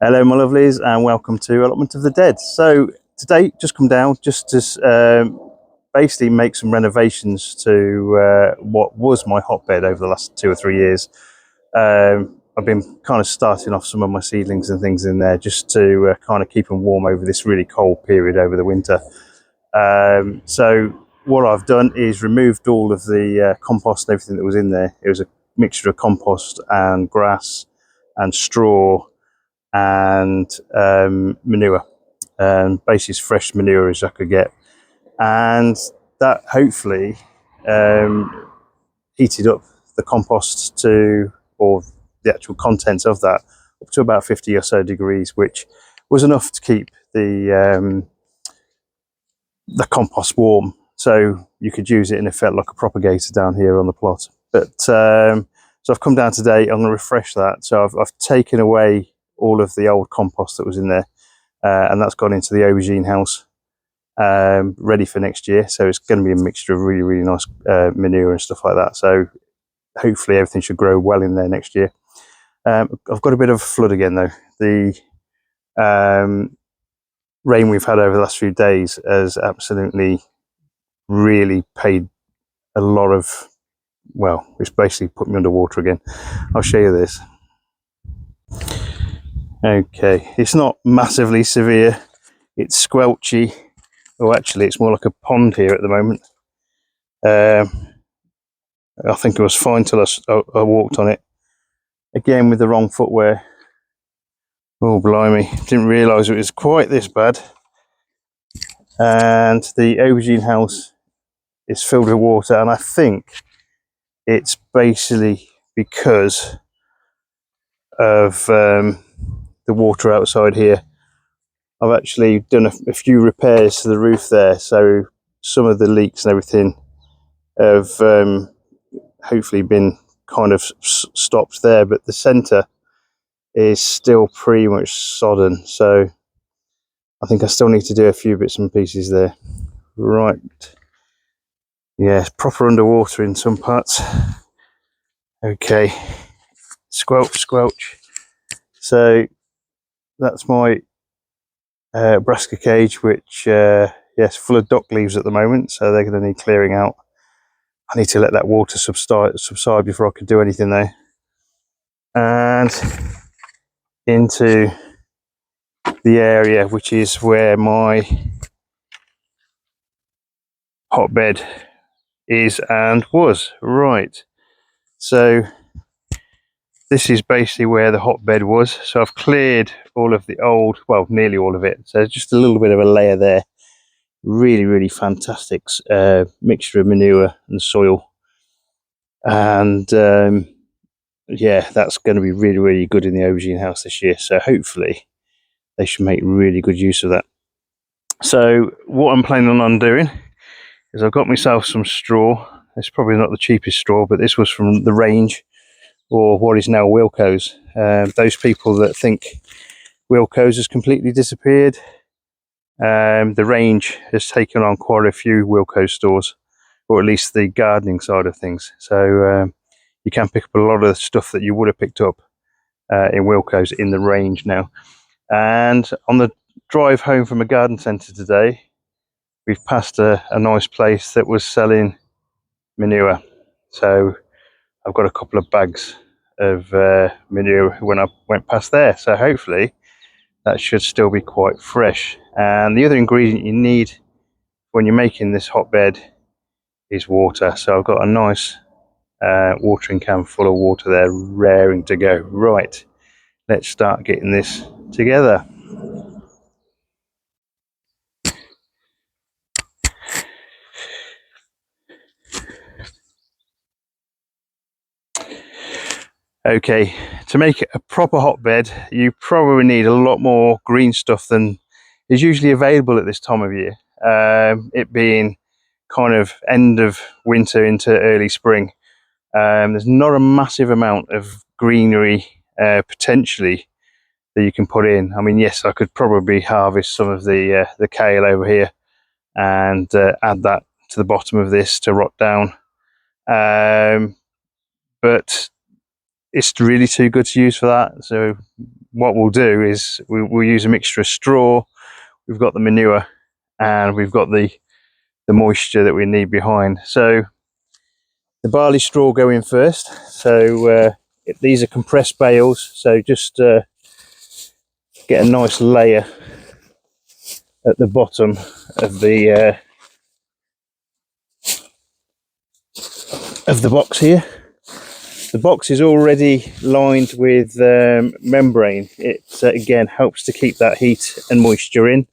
Hello my lovelies and welcome to Allotment of the Dead. So today just come down just to basically make some renovations to what was my hotbed over the last 2 or 3 years. I've been kind of starting off some of my seedlings and things in there just to kind of keep them warm over this really cold period over the winter. So what I've done is removed all of the compost and everything that was in there. It was a mixture of compost and grass and straw and manure, basically as fresh manure as I could get, and that hopefully heated up the compost to, or the actual contents of that, up to about 50 or so degrees, which was enough to keep the compost warm, so you could use it and it felt like a propagator down here on the plot. But so I've come down today, I'm going to refresh that. So I've taken away all of the old compost that was in there, and that's gone into the aubergine house, ready for next year. So it's going to be a mixture of really nice manure and stuff like that, so hopefully everything should grow well in there next year. I've got a bit of a flood again though. The rain we've had over the last few days has absolutely really paid a lot of, well, it's basically put me underwater again. I'll show you this. Okay, it's not massively severe, it's squelchy. Oh, actually it's more like a pond here at the moment. I think it was fine till I walked on it again with the wrong footwear. Oh blimey, didn't realise it was quite this bad. And the aubergine house is filled with water, and I think it's basically because of the water outside here. I've actually done a few repairs to the roof there, so some of the leaks and everything have hopefully been kind of stopped there, but the centre is still pretty much sodden, so I think I still need to do a few bits and pieces there. Right, yeah, it's proper underwater in some parts. Okay, squelch. So that's my brassica cage, which yes, full of dock leaves at the moment, so they're going to need clearing out. I need to let that water subside before I can do anything there. And into the area which is where my hotbed is and was. Right, so this is basically where the hotbed was. So I've cleared all of the old, well, nearly all of it, so just a little bit of a layer there. Really fantastic mixture of manure and soil, and yeah, that's going to be really good in the aubergine house this year, so hopefully they should make really good use of that. So what I'm planning on doing is I've got myself some straw. It's probably not the cheapest straw, but this was from the range, or what is now Wilko's. Those people that think Wilko's has completely disappeared, the range has taken on quite a few Wilko's stores, or at least the gardening side of things. So you can pick up a lot of the stuff that you would have picked up in Wilko's in the range now. And on the drive home from a garden centre today, we've passed a nice place that was selling manure. So I've got a couple of bags of manure when I went past there. So hopefully that should still be quite fresh. And the other ingredient you need when you're making this hotbed is water. So I've got a nice watering can full of water there, raring to go. Right, let's start getting this together. Okay, to make a proper hotbed, you probably need a lot more green stuff than is usually available at this time of year. It being kind of end of winter into early spring. There's not a massive amount of greenery potentially that you can put in. I mean, yes, I could probably harvest some of the kale over here and add that to the bottom of this to rot down. But it's really too good to use for that. So what we'll do is we'll use a mixture of straw. We've got the manure, and we've got the moisture that we need behind. So the barley straw go in first. So these are compressed bales, so just get a nice layer at the bottom of the box here. The box is already lined with membrane. It again helps to keep that heat and moisture in.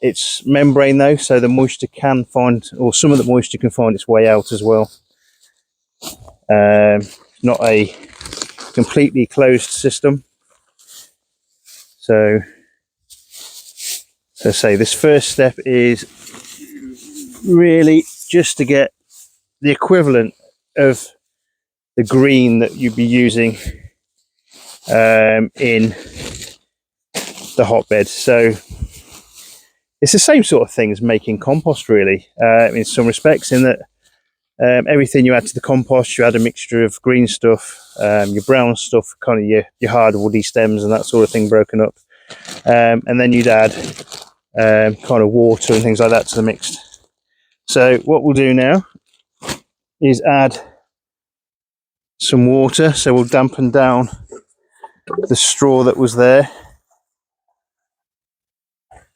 It's membrane though, so the moisture can find, or some of the moisture can find its way out as well. Not a completely closed system. So say this first step is really just to get the equivalent of the green that you'd be using in the hotbed. So it's the same sort of thing as making compost, really, in some respects, in that everything you add to the compost, you add a mixture of green stuff, your brown stuff, kind of your hard woody stems and that sort of thing broken up, and then you'd add kind of water and things like that to the mix. So what we'll do now is add some water, so we'll dampen down the straw that was there.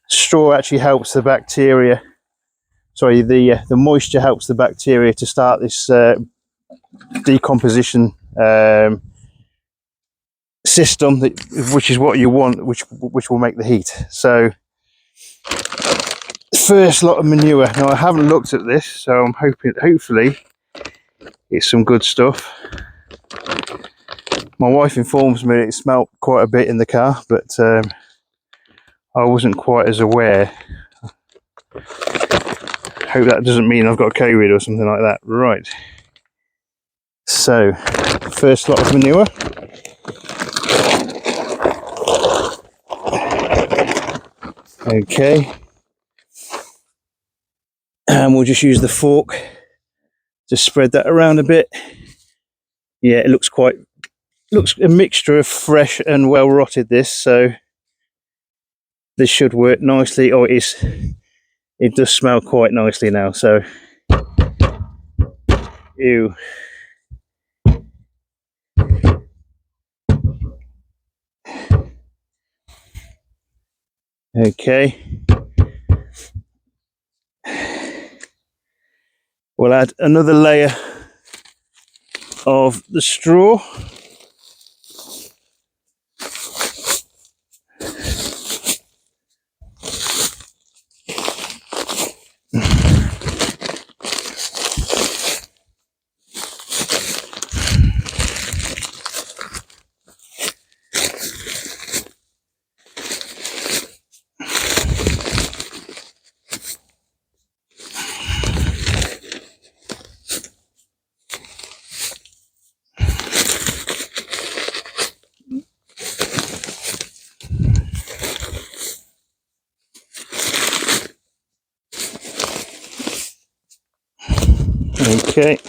Straw actually helps the bacteria, sorry, the moisture helps the bacteria to start this decomposition system, which is what you want, which will make the heat. So first lot of manure. Now I haven't looked at this, so I'm hopefully it's some good stuff. My wife informs me it smelled quite a bit in the car, but I wasn't quite as aware. Hope that doesn't mean I've got COVID or something like that. Right. So, first lot of manure. Okay. And we'll just use the fork to spread that around a bit. Yeah, it looks a mixture of fresh and well rotted, this, so this should work nicely. Oh, it does smell quite nicely now, so ew. Okay, we'll add another layer of the straw. Okay.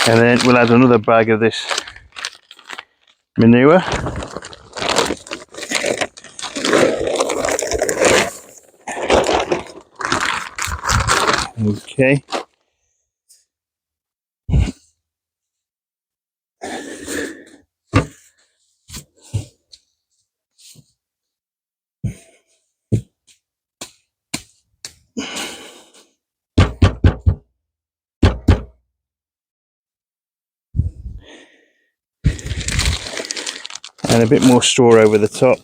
And then we'll add another bag of this manure. Okay. And a bit more straw over the top.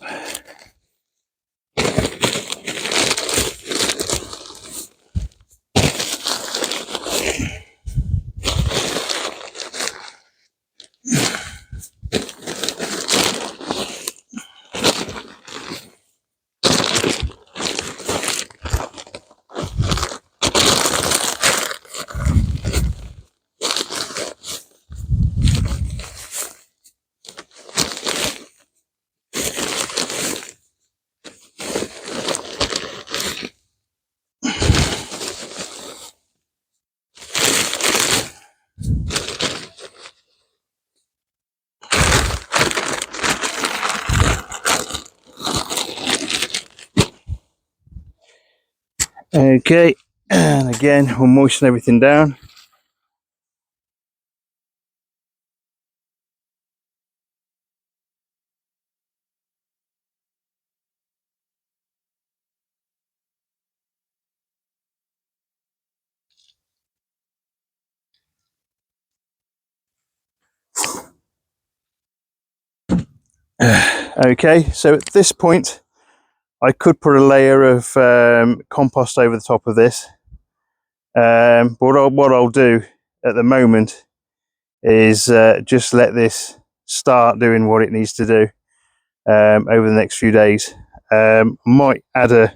Okay, and again we'll moisten everything down. Okay, so at this point I could put a layer of compost over the top of this, but what I'll do at the moment is just let this start doing what it needs to do over the next few days. Might add a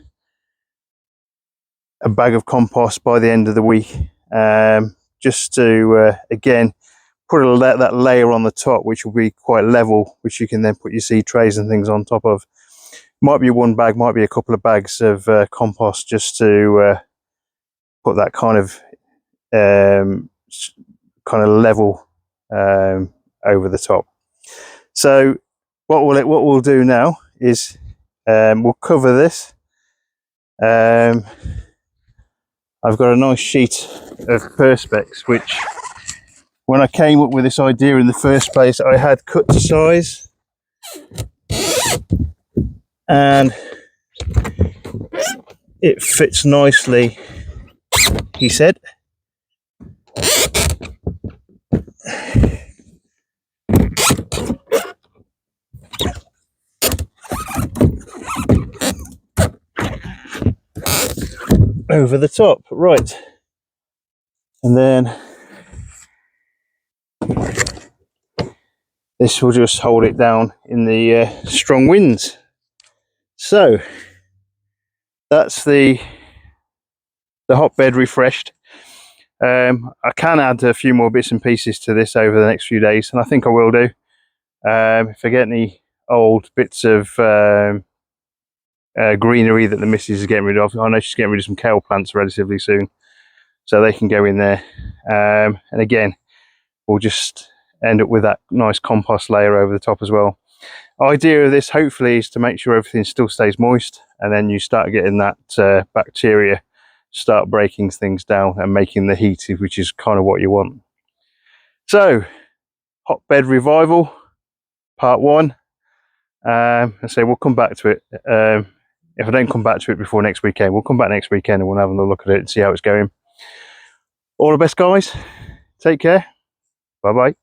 bag of compost by the end of the week, just to again put that layer on the top, which will be quite level, which you can then put your seed trays and things on top of. Might be one bag, might be a couple of bags of compost, just to put that kind of level over the top. So what we'll do now is we'll cover this. I've got a nice sheet of perspex, which when I came up with this idea in the first place, I had cut to size, and it fits nicely, he said. Over the top, right, and then this will just hold it down in the strong winds. So that's the hotbed refreshed. I can add a few more bits and pieces to this over the next few days, and I think I will do. If I get any old bits of greenery that the missus is getting rid of, I know she's getting rid of some kale plants relatively soon, so they can go in there. And again, we'll just end up with that nice compost layer over the top as well. Idea of this hopefully is to make sure everything still stays moist, and then you start getting that bacteria start breaking things down and making the heat, which is kind of what you want. So hotbed revival part 1. And so we'll come back to it. If I don't come back to it before next weekend, we'll come back next weekend and we'll have a look at it and see how it's going. All the best, guys. Take care. Bye bye.